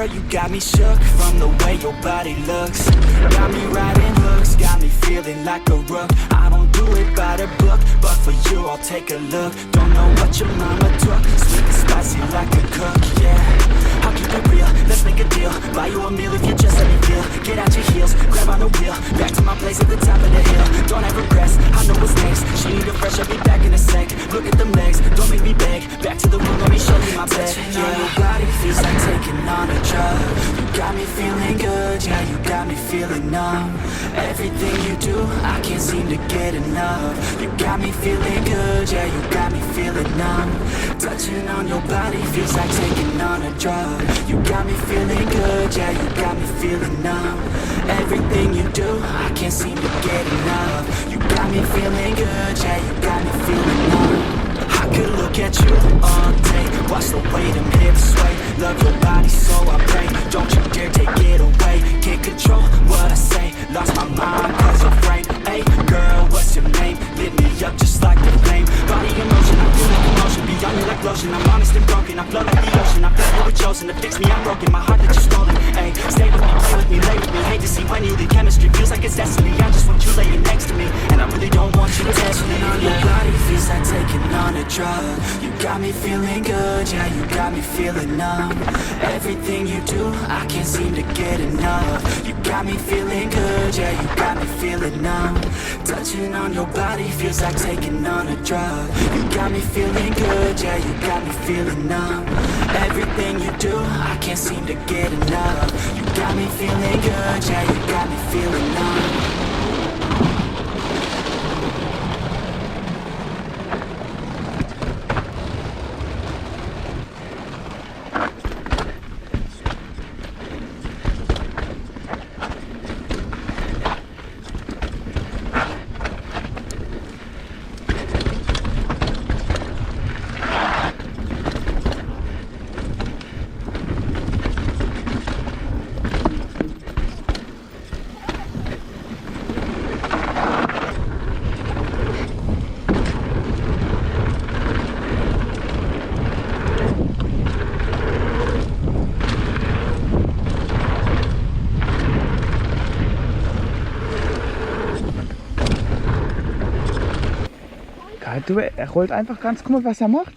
girl, you got me shook from the way your body looks. Got me riding hooks, got me feeling like a rook. I don't do it by the book, but for you I'll take a look. Don't know what your mama took, sweet and spicy like a cook, yeah. I'll keep it real, let's make a deal. Buy you a meal if you just let me feel. Get out your heels, grab on the wheel. Back to my place at the top of the hill. Don't have regrets, I know what's next. She need a fresh, I'll be back in a sec. Look at them legs, don't make me beg. Back to the room, let me show you my bed. Touching on your body feels like taking on a drug. You got me feeling good, yeah, you got me feeling numb. Everything you do, I can't seem to get enough. You got me feeling good, yeah, you got me feeling numb. Touching on your body feels like taking on a drug. You got me feeling good, yeah, you got me feeling numb. Everything you do, I can't seem to get enough. You got me feeling good, yeah, you got me feeling numb. I could look at you all day, watch the way them hips sway. Love your body so I pray, don't you dare take it away. Can't control what I say, lost my mind cause of rain. Hey girl, what's your name? Lit me up just like the flame. Body in motion, I feel like emotion. Beyond me like lotion, I'm honest and broken. I flow like the ocean, I feel you were chosen. To fix me, I'm broken, my heart that you're stolen. Hey, stay with me, play with me, lay with me. Hate to see when you leave, chemistry feels like it's destiny. I just want you laying next to me, and I really don't want you to test me. On your body feels like taking on a drug. You got me feeling good, yeah, you got me feeling numb. Everything you do, I can't seem to get enough. You got me feeling good, yeah, you got me feeling numb. Touching on your body feels like taking on a drug. You got me feeling good, yeah, you got me feeling numb. Everything you do, I can't seem to get enough. You got me feeling good, yeah, you got me feeling numb. Du, er rollt einfach ganz, guck mal, was er macht.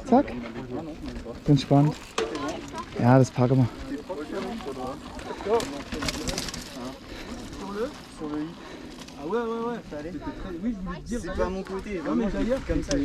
Zack. Entspannt. Ja, das packen wir. Ah ouais, ça allait. Oui, je voulais te dire. C'est pas à mon côté, vraiment, comme ça.